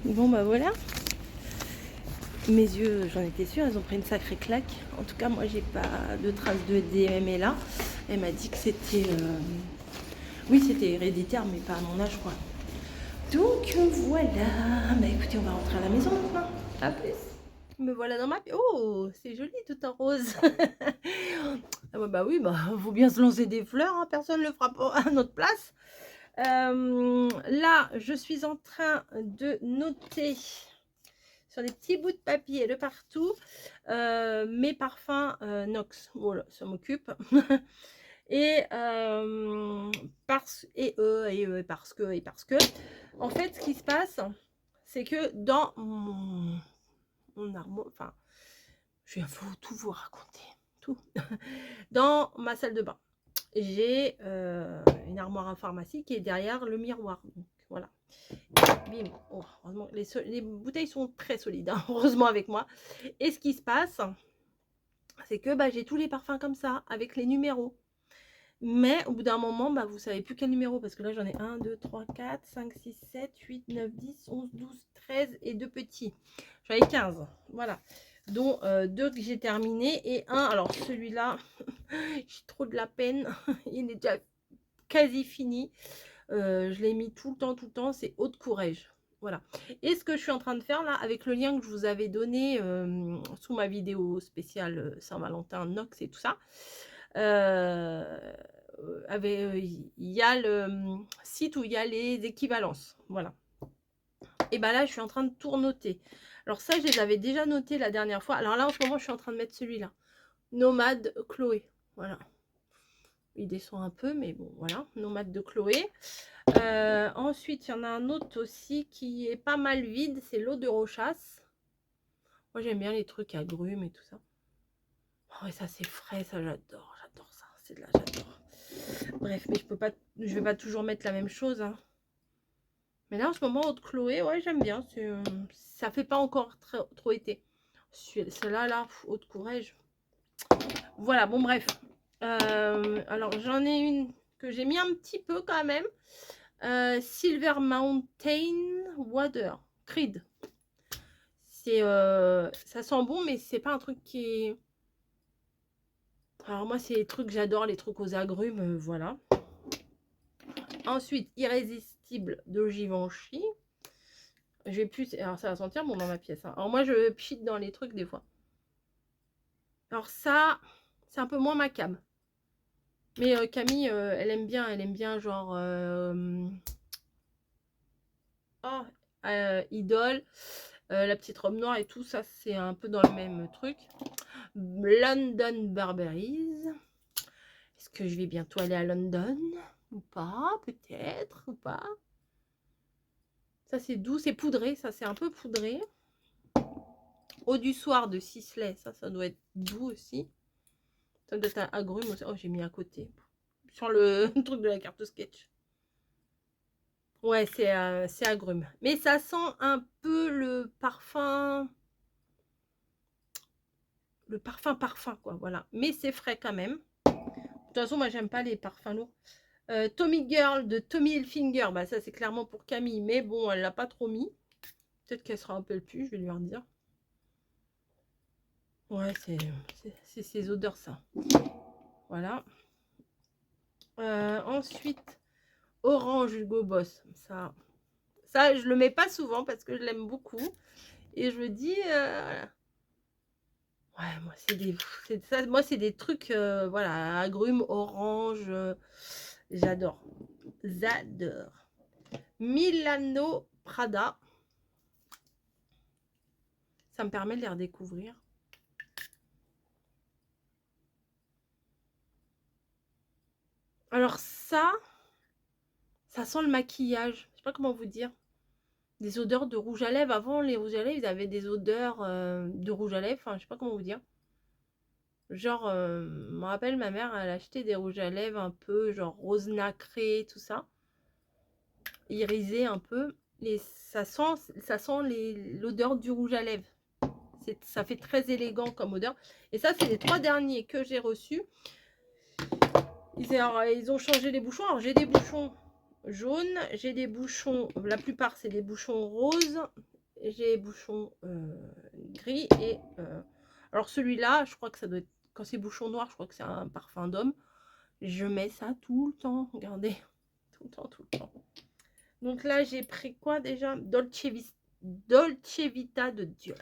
Bon bah voilà, mes yeux, j'en étais sûre, ils ont pris une sacrée claque. En tout cas, moi j'ai pas de traces de DME là. Elle m'a dit que c'était oui, c'était héréditaire, mais pas à mon âge quoi. Donc voilà, bah écoutez, on va rentrer à la maison maintenant. À plus. Me voilà dans ma pièce. Oh, c'est joli tout en rose. Ah bah oui, bah faut bien se lancer des fleurs, hein, personne ne le fera pas à notre place. Là, je suis en train de noter sur des petits bouts de papier de partout mes parfums Nox. Voilà, ça m'occupe. Et parce que en fait, ce qui se passe, c'est que dans mon armoire, enfin, je vais tout vous raconter, tout. Dans ma salle de bain, j'ai une armoire à pharmacie qui est derrière le miroir. Donc, voilà. Bim. Oh, heureusement, les bouteilles sont très solides, hein, heureusement avec moi. Et ce qui se passe, c'est que bah, j'ai tous les parfums comme ça, avec les numéros. Mais au bout d'un moment, bah, vous savez plus quel numéro, parce que là j'en ai 1, 2, 3, 4, 5, 6, 7, 8, 9, 10, 11, 12, 13 et 2 petits. J'en ai 15, voilà. Dont 2 que j'ai terminé et un, alors celui-là, j'ai trop de la peine, il est déjà quasi fini. Je l'ai mis tout le temps, c'est Eau de Courrèges. Voilà. Et ce que je suis en train de faire là, avec le lien que je vous avais donné sous ma vidéo spéciale Saint-Valentin, Nox et tout ça, il y a le site où il y a les équivalences. Voilà. Et ben là, je suis en train de tout noter. Alors ça, je les avais déjà notés la dernière fois. Alors là, en ce moment, je suis en train de mettre celui-là. Nomade Chloé. Voilà. Il descend un peu, mais bon, voilà. Nomade de Chloé. Ensuite, il y en a un autre aussi qui est pas mal vide. C'est l'eau de Rochasse. Moi, j'aime bien les trucs agrumes et tout ça. Oh, et ça, c'est frais. Ça, j'adore. J'adore ça. C'est de là, j'adore. Bref, mais je vais pas toujours mettre la même chose. Hein. Mais là, en ce moment, Eau de Chloé, ouais, j'aime bien. Ça fait pas encore trop été. Celle-là, là, Eau de Courrèges. Voilà, bon, bref. Alors, j'en ai une que j'ai mis un petit peu quand même. Silver Mountain Water. Creed. Ça sent bon, mais c'est pas un truc qui est... Alors moi, c'est les trucs que j'adore, les trucs aux agrumes, voilà. Ensuite, Irrésistible de Givenchy. Je vais plus... Alors ça va sentir bon dans ma pièce. Hein. Alors moi, je pchite dans les trucs des fois. Alors ça, c'est un peu moins ma cam. Mais Camille, elle aime bien genre... Oh, Idole, la petite robe noire et tout, ça c'est un peu dans le même truc. London Burberries. Est-ce que je vais bientôt aller à London ou pas? Peut-être ou pas. Ça c'est doux, c'est poudré, ça c'est un peu poudré. Eau du soir de Sisley, ça doit être doux aussi. Ça doit être un agrume aussi. Oh, j'ai mis à côté. Sur le truc de la carte sketch. Ouais, c'est agrume. Mais ça sent un peu le parfum. Le parfum, quoi. Voilà. Mais c'est frais quand même. De toute façon, moi, j'aime pas les parfums lourds. Tommy Girl de Tommy Hilfiger. Bah, ça, c'est clairement pour Camille. Mais bon, elle l'a pas trop mis. Peut-être qu'elle se rappelle plus. Je vais lui redire. Ouais, c'est ces odeurs, ça. Voilà. Ensuite, Orange Hugo Boss. Ça, je le mets pas souvent parce que je l'aime beaucoup. Et je me dis, ouais, moi, c'est des trucs, voilà, agrumes, orange. J'adore. J'adore. Milano Prada. Ça me permet de les redécouvrir. Alors ça sent le maquillage. Je sais pas comment vous dire. Des odeurs de rouge à lèvres. Avant, les rouges à lèvres, ils avaient des odeurs de rouge à lèvres. Enfin, je sais pas comment vous dire. Genre, je me rappelle, ma mère, elle achetait des rouges à lèvres un peu, genre rose nacré, tout ça. Irisé un peu. Et ça sent l'odeur du rouge à lèvres. Ça fait très élégant comme odeur. Et ça, c'est les 3 derniers que j'ai reçus. Ils ont changé les bouchons. Alors, j'ai des bouchons jaunes. J'ai des bouchons, la plupart, c'est des bouchons roses. j'ai bouchon gris et alors celui-là, je crois que ça doit être, quand c'est bouchon noir, je crois que c'est un parfum d'homme. Je mets ça tout le temps, regardez, tout le temps, tout le temps. Donc là, j'ai pris quoi déjà? Dolce Vita de Dior.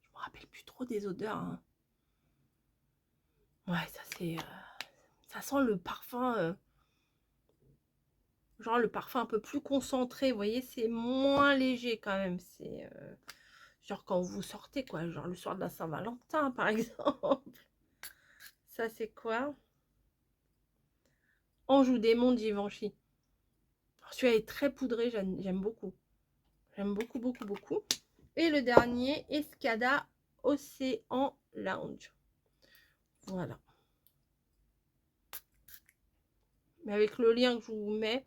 Je me rappelle plus trop des odeurs. Hein. Ouais, ça c'est... ça sent le parfum... genre le parfum un peu plus concentré, vous voyez, c'est moins léger quand même. C'est genre quand vous sortez, quoi. Genre le soir de la Saint-Valentin, par exemple. Ça, c'est quoi? Anjou Démon Givenchy. Celui-là est très poudré, j'aime beaucoup. J'aime beaucoup, beaucoup, beaucoup. Et le dernier, Escada Océan Lounge. Voilà. Mais avec le lien que je vous mets.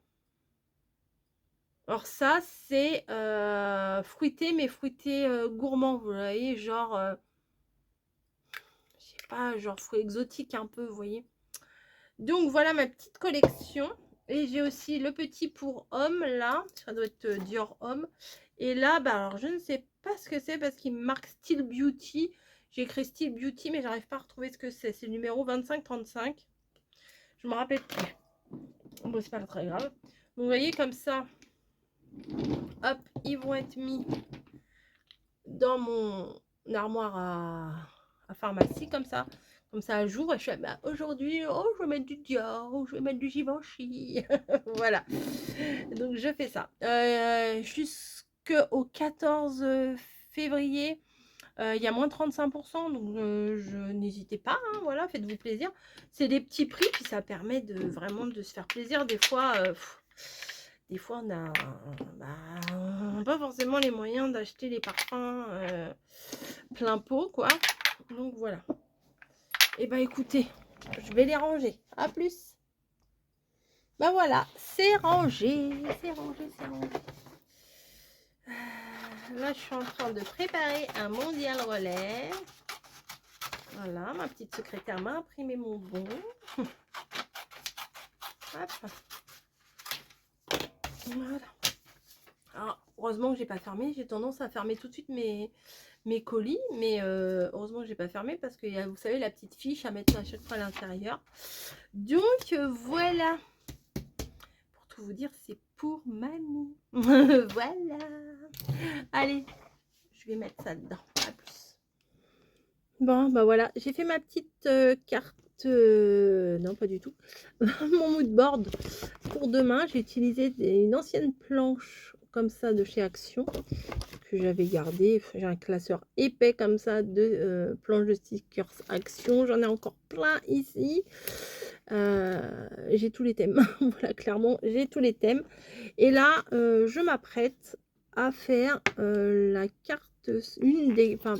Alors ça, c'est fruité, mais fruité gourmand, vous voyez, genre, je sais pas, genre fruit exotique un peu, vous voyez. Donc voilà ma petite collection. Et j'ai aussi le petit pour homme, là, ça doit être Dior Homme. Et là, bah alors je ne sais pas ce que c'est parce qu'il me marque Style Beauty. J'ai écrit Style Beauty, mais j'arrive pas à retrouver ce que c'est. C'est le numéro 2535. Je me rappelle plus. Bon, c'est pas très grave. Donc, vous voyez, comme ça, hop, ils vont être mis dans mon armoire à pharmacie, comme ça. Comme ça, j'ouvre et je fais, bah, aujourd'hui, oh, je vais mettre du Dior, je vais mettre du Givenchy. Voilà. Donc, je fais ça. Jusqu'au 14 février, il y a moins 35%, donc n'hésitez pas, hein, voilà, faites-vous plaisir. C'est des petits prix, puis ça permet de vraiment de se faire plaisir. Des fois, on a pas forcément les moyens d'acheter les parfums plein pot, quoi. Donc voilà. Et bah écoutez, je vais les ranger. À plus. Bah voilà, c'est rangé, c'est rangé, c'est rangé. Là, je suis en train de préparer un mondial relais. Voilà, ma petite secrétaire m'a imprimé mon bon. Hop. Voilà. Alors, heureusement que j'ai pas fermé. J'ai tendance à fermer tout de suite mes colis. Mais heureusement que j'ai pas fermé parce qu'il y a, vous savez, la petite fiche à mettre à chaque fois à l'intérieur. Donc, voilà. Pour tout vous dire, c'est pour mamie. Voilà. Allez, je vais mettre ça dedans. À plus. Bon, bah voilà. J'ai fait ma petite carte. Non, pas du tout. Mon mood board pour demain. J'ai utilisé une ancienne planche comme ça de chez Action que j'avais gardé. J'ai un classeur épais comme ça de planches de stickers Action. J'en ai encore plein ici. J'ai tous les thèmes. Voilà, clairement, j'ai tous les thèmes. Et là, je m'apprête à faire la carte, une des, enfin,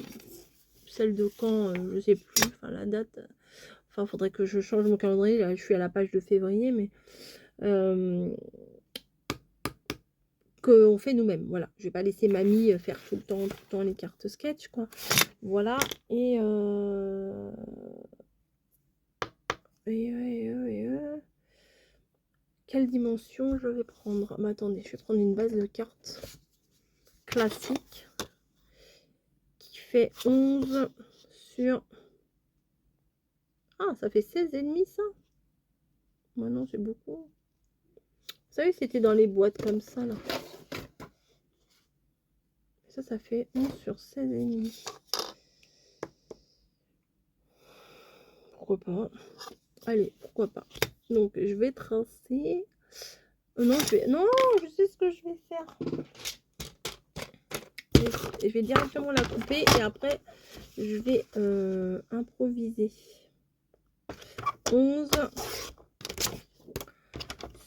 celle de quand, je sais plus, enfin la date. Enfin, il faudrait que je change mon calendrier. Là, je suis à la page de février, mais qu'on fait nous-mêmes. Voilà, je vais pas laisser mamie faire tout le temps les cartes sketch, quoi. Voilà. Et quelle dimension je vais prendre? Mais attendez, je vais prendre une base de cartes classique qui fait 11 sur... Ah, ça fait 16,5 ça. Maintenant, c'est beaucoup. Vous savez, c'était dans les boîtes comme ça, là. Ça fait 11 sur 16,5. Pourquoi pas? Allez, pourquoi pas? Donc, je vais tracer... non, je sais ce que je vais faire. Je vais directement la couper et après, je vais improviser. 11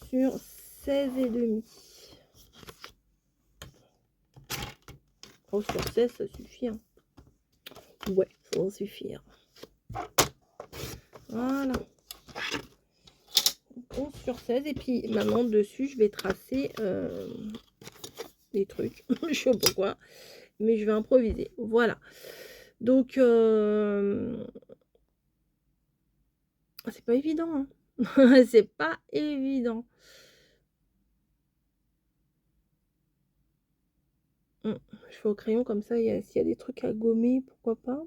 sur 16,5. Oh, sur 16, ça suffit. Hein. Ouais, ça va suffire. Voilà. 11 sur 16. Et puis maintenant, dessus, je vais tracer des trucs. Je sais pas pourquoi. Mais je vais improviser. Voilà. Donc, c'est pas évident. Hein. C'est pas évident. Je fais au crayon comme ça, s'il y a des trucs à gommer, pourquoi pas.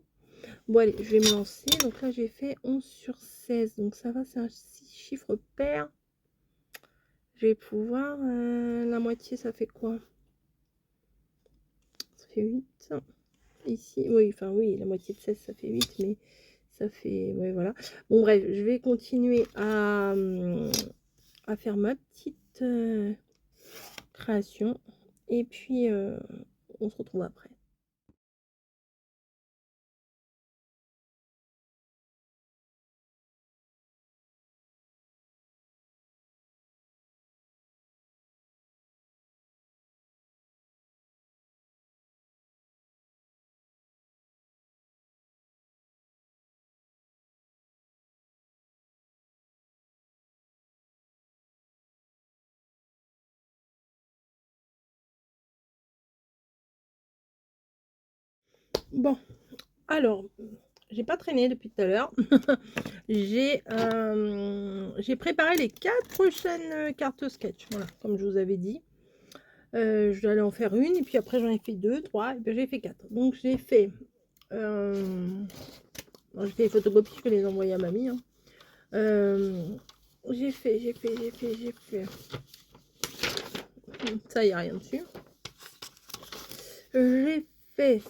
Bon allez, je vais me lancer. Donc là j'ai fait 11 sur 16. Donc ça va, c'est un chiffre pair. Je vais pouvoir... la moitié, ça fait quoi? Ça fait 8. Ici, oui, enfin oui, la moitié de 16, ça fait 8, mais ça fait... Ouais, voilà. Bon bref, je vais continuer à faire ma petite création. Et puis, on se retrouve après. Bon, alors, j'ai pas traîné depuis tout à l'heure. J'ai préparé les 4 prochaines cartes sketch. Voilà, comme je vous avais dit. Je dois aller en faire une, et puis après j'en ai fait 2, 3, et puis j'ai fait 4. Donc j'ai fait... j'ai fait les photocopies, je vais les envoyer à mamie. Hein. J'ai fait... Ça, il n'y a rien dessus. J'ai fait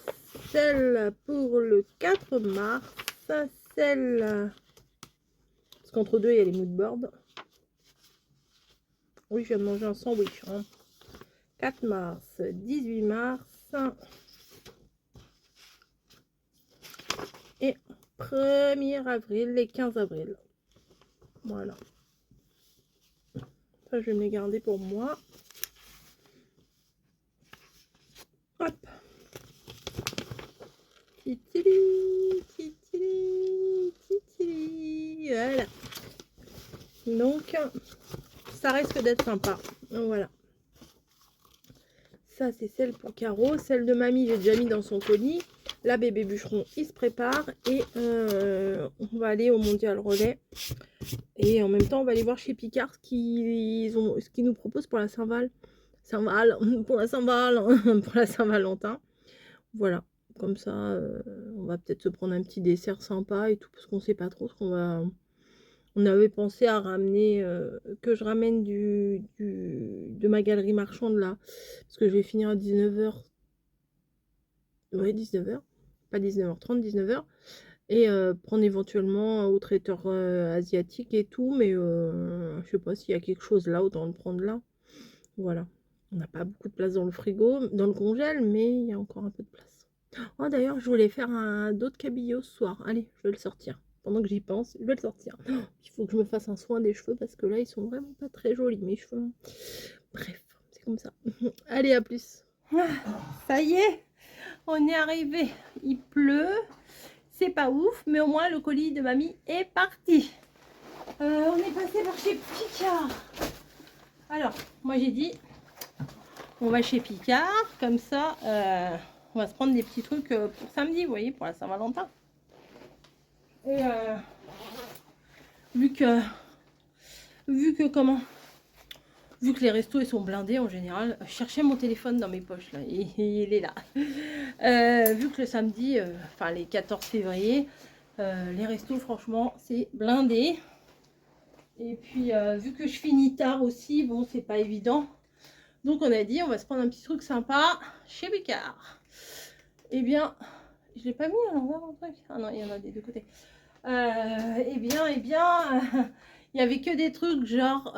celle pour le 4 mars. Celle... Parce qu'entre deux, il y a les moodboards. Oui, je viens de manger un sandwich. Hein. 4 mars, 18 mars. Et 1er avril et 15 avril. Voilà. Ça, je vais me les garder pour moi. Hop. Titili, titili, titili. Voilà. Donc, ça risque d'être sympa. Voilà. Ça, c'est celle pour Caro. Celle de mamie, j'ai déjà mis dans son colis. Là, bébé bûcheron, il se prépare. Et on va aller au mondial relais. Et en même temps, on va aller voir chez Picard ce qu'ils nous proposent pour la Saint-Val. Pour la Saint-Val, pour la Saint-Valentin. Voilà. Comme ça, on va peut-être se prendre un petit dessert sympa et tout. Parce qu'on sait pas trop ce qu'on va... On avait pensé à ramener, que je ramène de ma galerie marchande là, parce que je vais finir à 19 h. Ouais, 19 h, pas 19 h 30, 19 h. Et prendre éventuellement au traiteur asiatique et tout, mais je sais pas s'il y a quelque chose là, autant le prendre là. Voilà. On n'a pas beaucoup de place dans le frigo, dans le congèle, mais il y a encore un peu de place. Oh, d'ailleurs, je voulais faire un dos de cabillaud ce soir. Allez, je vais le sortir. Pendant que j'y pense, je vais le sortir. Oh, il faut que je me fasse un soin des cheveux parce que là, ils sont vraiment pas très jolis, mes cheveux. Bref, c'est comme ça. Allez, à plus. Ah, ça y est, on est arrivé. Il pleut. C'est pas ouf, mais au moins, le colis de mamie est parti. On est passé par chez Picard. Alors, moi, j'ai dit, on va chez Picard. Comme ça, on va se prendre des petits trucs pour samedi, vous voyez, pour la Saint-Valentin. Et vu que les restos ils sont blindés en général, je cherchais mon téléphone dans mes poches là, il est là. Vu que le samedi, enfin les 14 février, les restos franchement c'est blindé. Et puis vu que je finis tard aussi, bon c'est pas évident. Donc on a dit on va se prendre un petit truc sympa chez Picard. Eh bien, je l'ai pas mis à l'envers mon truc. Ah non, il y en a des deux côtés. Eh bien, il n'y avait que des trucs genre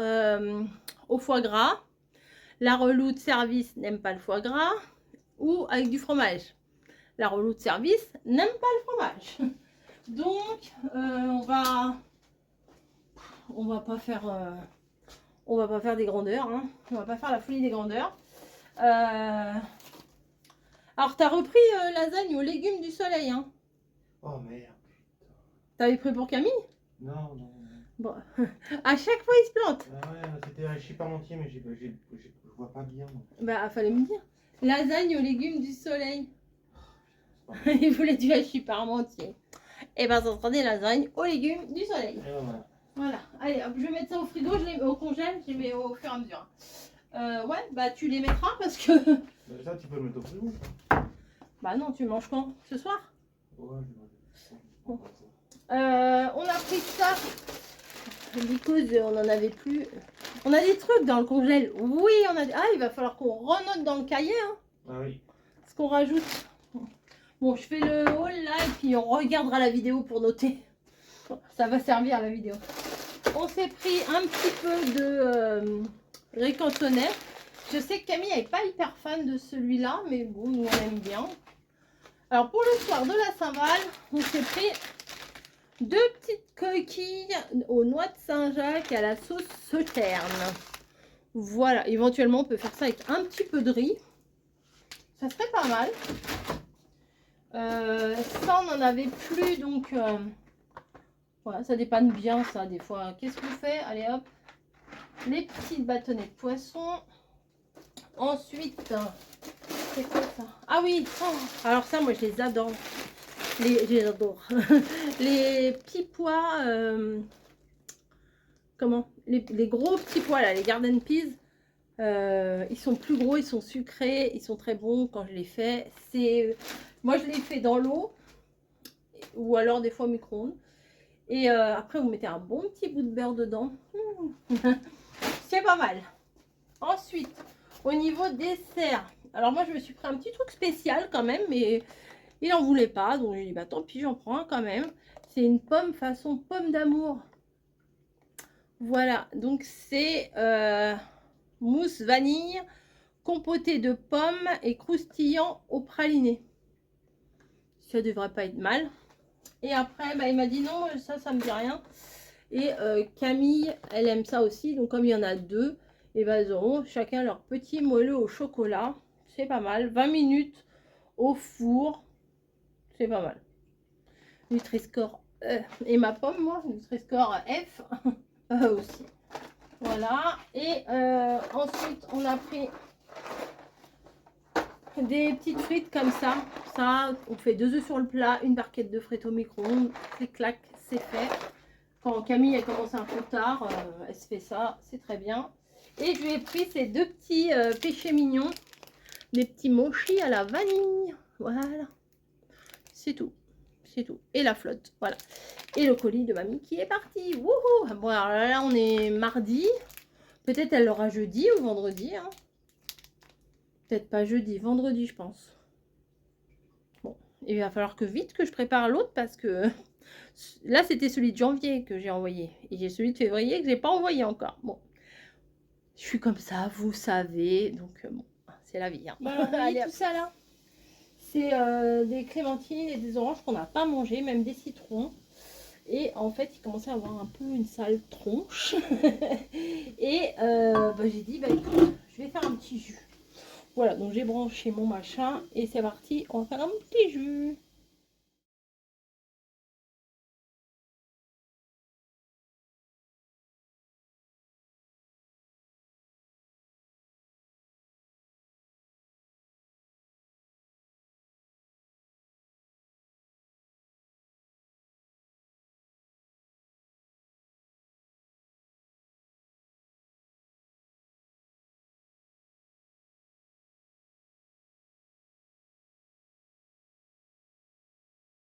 au foie gras. La relou de service n'aime pas le foie gras. Ou avec du fromage. La relou de service n'aime pas le fromage. Donc, on va pas faire des grandeurs. Hein. On va pas faire la folie des grandeurs. Alors, tu as repris lasagne aux légumes du soleil. Hein. Oh merde. T'avais pris pour Camille? Non, non. Bon, à chaque fois il se plante. Ah ouais, c'était un chiparmentier, mais je vois pas bien. Donc. Bah, fallait me dire. Lasagne aux légumes du soleil. Il voulait du hachis parmentier. Et ben, ça sera des lasagnes aux légumes du soleil. Et voilà. Voilà. Allez, hop, je vais mettre ça au frigo, je les mets au congèle, je les mets au fur et à mesure. Ouais, bah tu les mettras parce que... Mais ça, tu peux le mettre au frigo. Bah non, tu manges quand? Ce soir? Ouais, Bon. On a pris ça. Because on n'en avait plus. On a des trucs dans le congèle. Oui, on a... Ah, il va falloir qu'on renote dans le cahier. Hein, Ah oui. ce qu'on rajoute. Bon, je fais le haul là et puis on regardera la vidéo pour noter. Ça va servir à la vidéo. On s'est pris un petit peu de riz cantonais. Je sais que Camille n'est pas hyper fan de celui-là, mais bon, nous on aime bien. Alors pour le soir de la Saint-Val, on s'est pris 2 petites coquilles aux noix de Saint-Jacques à la sauce sauterne. Voilà, éventuellement on peut faire ça avec un petit peu de riz. Ça serait pas mal. Ça on n'en avait plus, donc voilà, ça dépanne bien ça des fois. Qu'est-ce qu'on fait? Allez hop, les petites bâtonnets de poisson. Ensuite, c'est quoi ça? Ah oui, oh, alors ça moi je les adore. Je les adore. Les petits pois, comment? Les gros petits pois là, les garden peas. Ils sont plus gros, ils sont sucrés, ils sont très bons quand je les fais. Moi je les fais dans l'eau ou alors des fois au micro-ondes. Et après vous mettez un bon petit bout de beurre dedans. C'est pas mal. Ensuite, au niveau dessert, alors moi je me suis pris un petit truc spécial quand même, mais il en voulait pas, donc j'ai dit bah tant pis, j'en prends un quand même. C'est une pomme façon pomme d'amour. Voilà, donc c'est mousse vanille, compoté de pommes et croustillant au praliné. Ça devrait pas être mal. Et après, bah, il m'a dit non, ça me dit rien. Et Camille, elle aime ça aussi. Donc comme il y en a 2, et bah, ils auront chacun leur petit moelleux au chocolat. C'est pas mal. 20 minutes au four. C'est pas mal. Nutri-Score et ma pomme, moi, Nutri-Score F aussi. Voilà. Et ensuite, on a pris des petites frites comme ça. Ça, on fait 2 œufs sur le plat, une barquette de frites au micro-ondes. Clic clac, c'est fait. Quand Camille a commencé un peu tard, elle se fait ça, c'est très bien. Et je lui ai pris ces 2 petits péchés mignons, des petits mochis à la vanille. Voilà, c'est tout. C'est tout. Et la flotte, voilà. Et le colis de mamie qui est parti. Wouhou! Bon, alors là, on est mardi. Peut-être elle l'aura jeudi ou vendredi. Hein. Peut-être pas jeudi, vendredi, je pense. Bon, il va falloir que vite que je prépare l'autre parce que là, c'était celui de janvier que j'ai envoyé. Et j'ai celui de février que j'ai pas envoyé encore. Bon, je suis comme ça, vous savez. Donc, bon, c'est la vie. Hein. Bon, alors, allez, tout ça là. C'est des clémentines et des oranges qu'on n'a pas mangé, même des citrons. Et en fait, il commençait à avoir un peu une sale tronche. Et bah, j'ai dit, bah, écoute, je vais faire un petit jus. Voilà, donc j'ai branché mon machin et c'est parti, on va faire un petit jus.